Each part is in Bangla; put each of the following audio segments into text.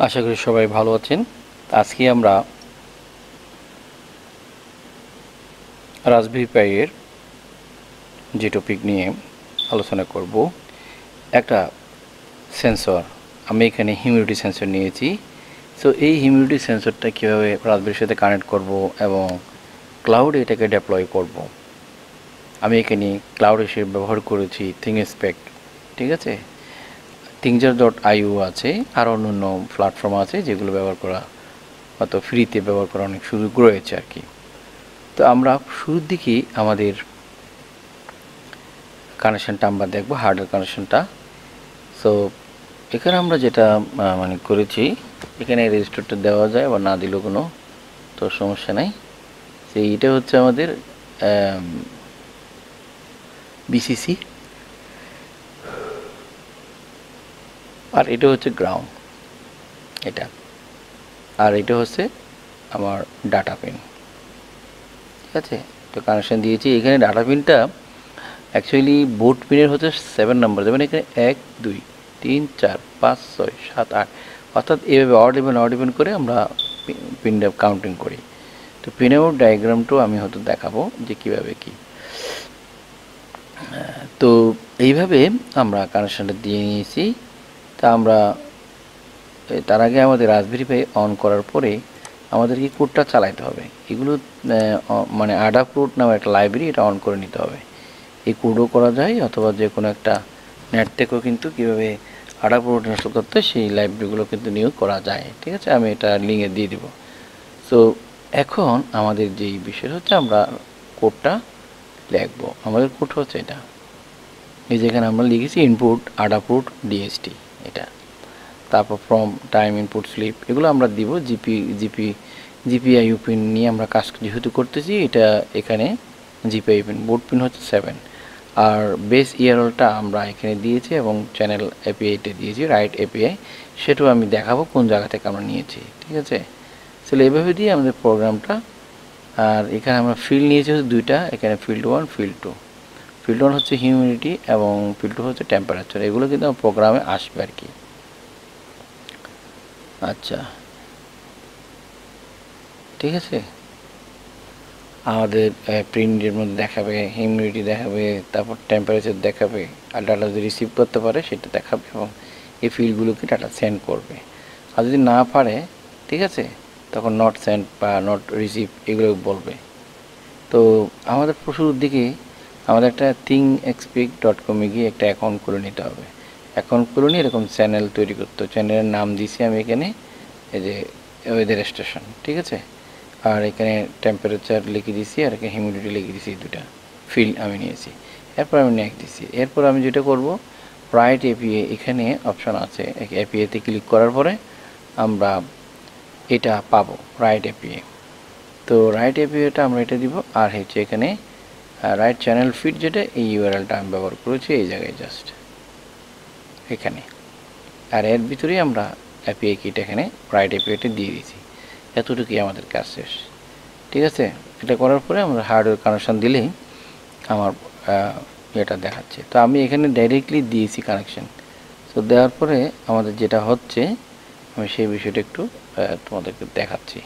আশা করি সবাই ভালো আছেন। আজকে আমরা রাসবেরি পাইয়ের যে টপিক নিয়ে আলোচনা করব, একটা সেন্সর। আমি এখানে হিউমিডিটি সেন্সর নিয়েছি। সো এই হিউমিডিটি সেন্সরটা কীভাবে রাসবেরির সাথে কানেক্ট করব এবং ক্লাউডে এটাকে ডেপ্লয় করব। আমি এখানে ক্লাউড হিসেবে ব্যবহার করেছি থিংস্পেক, ঠিক আছে। thinkjar.io আছে, আর অন্যান্য প্ল্যাটফর্ম আছে যেগুলো ব্যবহার করা হয়তো ফ্রিতে ব্যবহার করা অনেক সুযোগ রয়েছে আর কি। তো আমরা শুরুর দিকেই আমাদের কানেকশানটা আমরা দেখব, হার্ডওয়্যার কানেকশানটা। সো এখানে আমরা যেটা করেছি, এখানে রেজিস্টারটা দেওয়া যায় বা না দিলেও কোনো তো সমস্যা নাই। তো এটা হচ্ছে আমাদের বিসিসি, আর এটা হচ্ছে গ্রাউন্ড, এটা। আর এটা হচ্ছে আমার ডাটা পিন, ঠিক আছে। তো কানেকশান দিয়েছি। এখানে ডাটা পিনটা অ্যাকচুয়ালি বোর্ড পিনের হচ্ছে 7 নাম্বার, যেমন এখানে 1 2 3 4 5 6 7 8, অর্থাৎ এভাবে অড ইভেন করে আমরা পিনটা কাউন্টিং করি। তো পিন আউট ডায়াগ্রামটাও আমি হয়তো দেখাবো যে কীভাবে কী। তো এইভাবে আমরা কানেকশানটা দিয়ে নিয়েছি। তা আমরা তার আগে আমাদের রাসবেরি পাই অন করার পরে আমাদের কি কোডটা চালাইতে হবে। এগুলো আডাফ্রুট নামে একটা লাইব্রেরি, এটা অন করে নিতে হবে। এই কোডও করা যায়, অথবা যে কোনো একটা নেট থেকেও কিন্তু কীভাবে আডাফ্রুট ইনস্টল করতে সেই লাইব্রেরিগুলো কিন্তু নিয়োগ করা যায়, ঠিক আছে। আমি এটা লিঙ্কে দিয়ে দিব। সো এখন আমাদের যেই বিষয় হচ্ছে আমরা কোডটা লিখব। আমাদের কোড হচ্ছে এটা, এই যেখানে আমরা লিখেছি ইনপুট আডাফ্রুট ডিএসটি, এটা। তারপর ফ্রম টাইম ইনপুট স্লিপ, এগুলো আমরা দিব। জিপিআইইউ পিন নিয়ে আমরা কাজ যেহেতু করতেছি, এটা এখানে জিপিআইইউ পিন, বোর্ড পিন হচ্ছে 7। আর বেস ইআরএলটা আমরা এখানে দিয়েছি এবং চ্যানেল এপিআইতে দিয়েছি, রাইট এপিআই, সেটাও আমি দেখাবো কোন জায়গা থেকে আমরা নিয়েছি, ঠিক আছে। তাহলে এভাবে দিয়ে আমাদের প্রোগ্রামটা। আর এখানে আমরা ফিল্ড নিয়েছি হচ্ছে দুইটা, এখানে ফিল্ড 1 ফিল্ড 2। ফিল্ড 1 হচ্ছে হিউমিডিটি এবং ফিল্ড 2 হচ্ছে টেম্পারেচার। এগুলো কিন্তু আমার প্রোগ্রামে আসবে আর কি। আচ্ছা, ঠিক আছে। আমাদের প্রিন্টের মধ্যে দেখাবে, হিউমিডিটি দেখাবে, তারপর টেম্পারেচার দেখাবে, আর ডাটা যদি রিসিভ করতে পারে সেটা দেখাবে, এবং এই ফিল্ডগুলোকে ডাটা সেন্ড করবে। আর যদি না পারে, ঠিক আছে, তখন নট সেন্ড বা নট রিসিভ এগুলো বলবে। তো আমাদের শুরুর দিকে আমাদের একটা thinkexpect.com-এ গিয়ে একটা অ্যাকাউন্ট করে নিতে হবে। অ্যাকাউন্ট করে নিয়ে এরকম চ্যানেল তৈরি করতে হবে। চ্যানেলের নাম দিয়েছি আমি এখানে, এই যে ওয়েদার স্টেশন, ঠিক আছে। আর এখানে টেম্পারেচার লিখে দিয়েছি, আর এখানে হিউমিডিটি লিখে দিয়েছি, দুটা ফিল্ড আমি নিয়েছি। এরপর আমি নেক্সট দিচ্ছি। এরপর আমি যেটা করব, রাইট এপিআই, এখানে অপশান আছে, এপিআইতে ক্লিক করার পরে আমরা এটা পাবো, রাইট এপিআই। তো রাইট এপিআইটা আমরা এটা দিব। আর হচ্ছে এখানে রাইট চ্যানেল ফিড, যেটা এই ইউআরএলটা আমি ব্যবহার করেছি এই জায়গায়, জাস্ট এখানে। আর এর ভিতরেই আমরা এপিআই কিটা এখানে রাইট এপিআইটা দিয়ে দিয়েছি। এতটুকুই আমাদের কাজ শেষ, ঠিক আছে। এটা করার পরে আমরা হার্ডওয়্যার কানেকশান দিলেই আমার এটা দেখাচ্ছে। তো আমি এখানে ডাইরেক্টলি দিয়েছি কানেকশান। তো দেওয়ার পরে আমাদের যেটা হচ্ছে, আমি সেই বিষয়টা একটু তোমাদেরকে দেখাচ্ছি।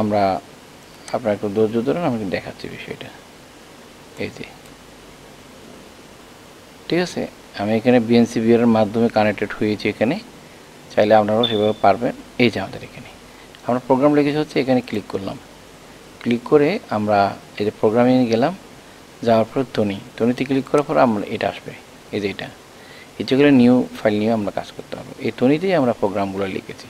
আমরা আপনারা একটু ধৈর্য ধরেন, আমি দেখাচ্ছি বিষয়টা। এই যে, ঠিক আছে, আমি এখানে বিএনসিবিআর এর মাধ্যমে কানেক্টেড হয়েছি এখানে। চাইলে আপনারাও সেভাবে পারবেন। এই যে আমাদের এখানে আমরা প্রোগ্রাম লিখেছি হচ্ছে, এখানে ক্লিক করলাম। ক্লিক করে আমরা এই যে প্রোগ্রামে গেলাম, যাওয়ার পর তনিতে ক্লিক করার পর আমরা এটা আসবে, এই যে এটা ইচ্ছে করে নিউ ফাইল নিয়ে আমরা কাজ করতে হবে। এই তনিতেই আমরা প্রোগ্রামগুলো লিখেছি।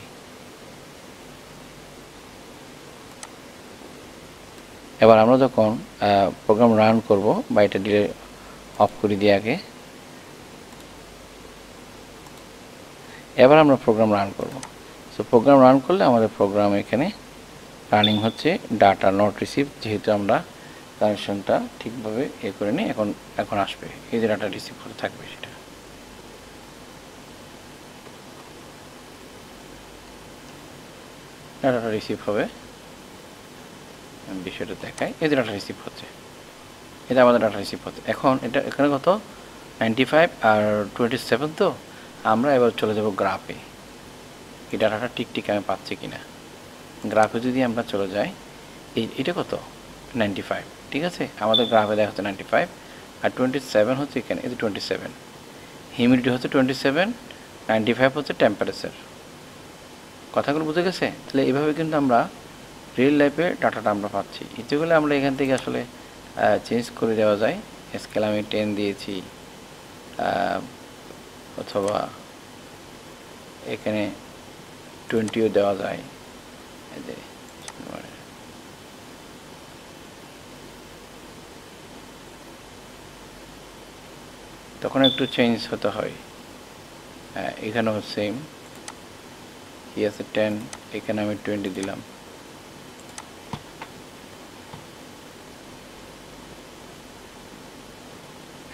এবার আমরা যখন প্রোগ্রাম রান করব, বা এটা ডিলে অফ করে দিয়ে আগে, এবার আমরা প্রোগ্রাম রান করব। সো প্রোগ্রাম রান করলে আমাদের প্রোগ্রাম এখানে রানিং হচ্ছে, ডাটা নট রিসিভ, যেহেতু আমরা কানেকশনটা ঠিকভাবে করে নিই। এখন আসবে, এই যে ডাটা রিসিভ করে থাকবে, সেটা ডাটাটা রিসিভ হবে। বিষয়টা দেখায়, এই যে ডাটা রিসিভ হচ্ছে, এটা আমাদের ডাটা রিসিভ হচ্ছে। এখন এটা এখানে কত 95 আর 27 তো আমরা এবার চলে যাব গ্রাফে এই ডাটাটা ঠিক আমি পাচ্ছি কিনা গ্রাফে যদি আমরা চলে যাই এটা কত 95 ঠিক আছে আমাদের গ্রাফে দেখা হচ্ছে 95 আর 27 হচ্ছে এখানে এই 27 হিউমিডিটি হচ্ছে 27 95 হচ্ছে টেম্পারেচার কথাগুলো বুঝে গেছে তাহলে এইভাবে কিন্তু আমরা রিয়েল লাইফে ডাটাটা আমরা পাচ্ছি ইচ্ছেগুলো আমরা এখান থেকে আসলে চেঞ্জ করে দেওয়া যায় স্কেল আমি 10 দিয়েছি অথবা এখানে 20ও দেওয়া যায় এই যে তখন একটু চেঞ্জ হতে হয় এখানেও সেম কি আছে 10 এখানে আমি 20 দিলাম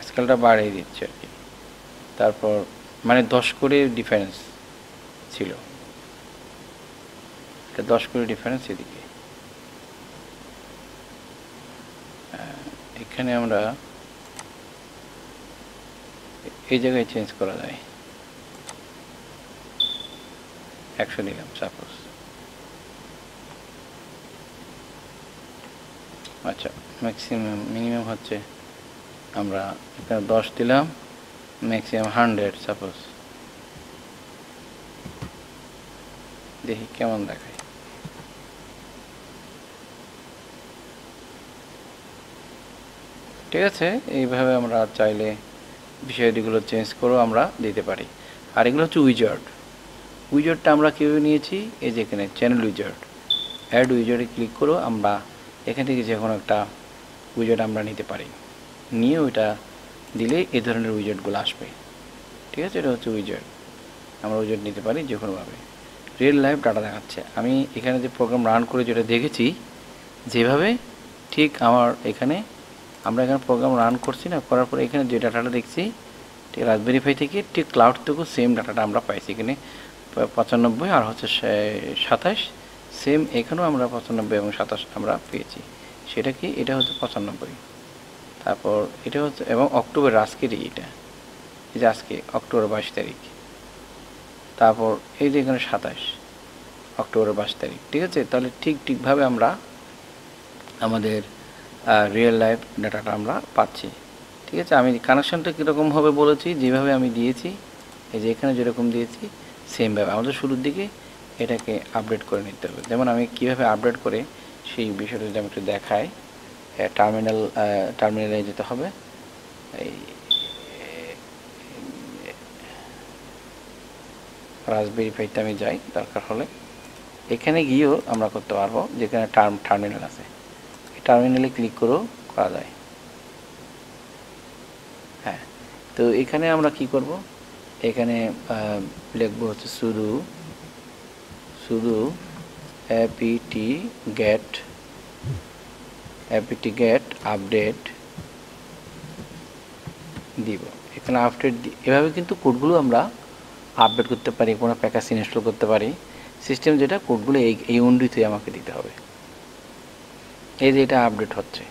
স্কেলটা বাড়িয়ে দিচ্ছে আর কি তারপর মানে 10 করে ডিফারেন্স ছিল এটা 10 করে ডিফারেন্স এদিকে এখানে আমরা এই জায়গায় চেঞ্জ করা যায় 100 নিলাম সাপোজ আচ্ছা ম্যাক্সিমাম মিনিমাম হচ্ছে আমরা এখানে 10 দিলাম ম্যাক্সিমাম 100 সাপোজ দেখি কেমন দেখায় ঠিক আছে এইভাবে আমরা চাইলে বিষয়গুলো চেঞ্জ করেও আমরা দিতে পারি আর এগুলো হচ্ছে উইজার্ডটা আমরা কীভাবে নিয়েছি এই যে এখানে চ্যানেল উইজার্ড অ্যাড উইজার্ডে ক্লিক করেও আমরা এখান থেকে যে কোনো একটা উইজার্ড আমরা নিতে পারি নিয়ে ওইটা দিলে এই ধরনের উইজার্ডগুলো আসবে ঠিক আছে এটা হচ্ছে উইজার্ড আমরা উইজার্ড নিতে পারি যে কোনোভাবে রিয়েল লাইফ ডাটা দেখাচ্ছে আমি এখানে যে প্রোগ্রাম রান করে যেটা দেখেছি যেভাবে ঠিক আমার এখানে আমরা এখানে প্রোগ্রাম রান করছি না করার পরে এখানে যে ডাটাটা দেখছি ঠিক রাসবেরি পাই থেকে ঠিক ক্লাউড থেকেও সেম ডাটাটা আমরা পাইছি এখানে 95 আর হচ্ছে 27 সেম এখানেও আমরা 95 এবং 27 আমরা পেয়েছি সেটা কি এটা হচ্ছে 95 তারপর এটা হচ্ছে এবং অক্টোবর আজকেরই এটা এই যে আজকে অক্টোবর 22 তারিখ তারপর এই যে এখানে 27 অক্টোবর 22 তারিখ ঠিক আছে তাহলে ঠিকভাবে আমরা আমাদের রিয়েল লাইফ ডাটাটা আমরা পাচ্ছি ঠিক আছে আমি কানেকশনটা কীরকমভাবে বলেছি যেভাবে আমি দিয়েছি এই যে এখানে যেরকম দিয়েছি সেমভাবে আমাদের শুরুর দিকে এটাকে আপডেট করে নিতে হবে যেমন আমি কীভাবে আপডেট করে সেই বিষয়টা যদি আমি একটু দেখাই টার্মিনালে যেতে হবে এই রাসবেরি পাইতে আমি যাই দরকার হলে এখানে গিয়েও আমরা করতে পারবো যেখানে টার্মিনাল আছে টার্মিনালে ক্লিক করেও করা যায় হ্যাঁ তো এখানে আমরা কি করব এখানে লিখব হচ্ছে শুধু apt get আপডেট দিব এখানে আপডেট এভাবে কিন্তু কোডগুলো আমরা আপডেট করতে পারি কোনো প্যাকেজ ইনস্টল করতে পারি সিস্টেম যেটা কোডগুলো এই উইন্ডোতে আমাকে দিতে হবে এই যে এটা আপডেট হচ্ছে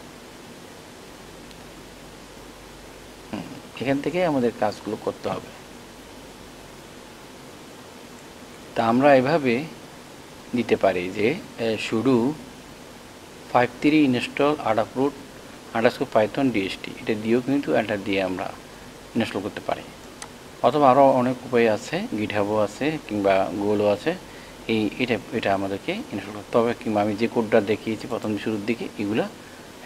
এখান থেকে আমাদের কাজগুলো করতে হবে তা আমরা এভাবে দিতে পারি যে শুধু 53 ইনস্টল আডাফ্রুট _python dst এটা দিয়েও কিন্তু এন্টার দিয়ে আমরা ইনস্টল করতে পারি অথবা আরও অনেক উপায় আছে গিটহাবও আছে কিংবা গুগলও আছে এটা আমাদেরকে ইনস্টল করতে হবে কিংবা আমি যে কোডটা দেখিয়েছি প্রথম শুরুর দিকে এগুলো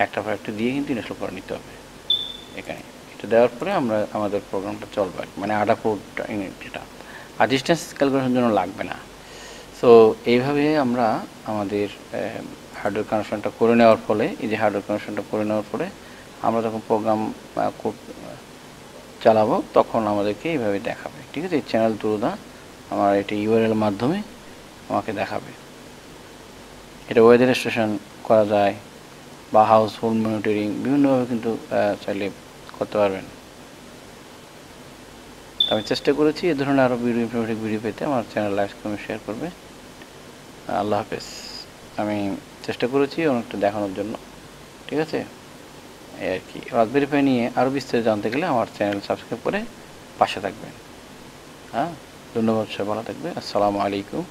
একটা পর একটা দিয়ে কিন্তু ইনস্টল করে নিতে হবে এখানে এটা দেওয়ার পরে আমরা আমাদের প্রোগ্রামটা চলবে মানে আডাফ্রুটটা এটা আর ডিস্টেন্স ক্যালকুলেশনের জন্য লাগবে না সো এইভাবে আমরা আমাদের হার্ডওয়্যার কানেকশনটা করে নেওয়ার ফলে এই যে হার্ডওয়্যার কানেকশনটা করে নেওয়ার পরে আমরা যখন প্রোগ্রাম কোড চালাবো তখন আমাদেরকে এইভাবে দেখাবে ঠিক আছে চ্যানেল থ্রু আমার এটা ইউআরএল মাধ্যমে আমাকে দেখাবে এটা ওয়েদার স্টেশন করা যায় বা হাউস হোল্ড মনিটরিং বিভিন্নভাবে কিন্তু চাইলে করতে পারবেন আমি চেষ্টা করেছি এ ধরনের আরও ইনফরমেটিভ ভিডিও পেতে আমার চ্যানেল লাইক কমেন্ট শেয়ার করবে আল্লাহ হাফেজ আমি চেষ্টা করেছি অনেকটা দেখানোর জন্য ঠিক আছে এই আর কি। রাসবেরি পাই নিয়ে আরও বিস্তারিত জানতে গেলে আমার চ্যানেল সাবস্ক্রাইব করে পাশে থাকবেন। হ্যাঁ, ধন্যবাদ, সবাই ভালো থাকবে। আসসালামু আলাইকুম।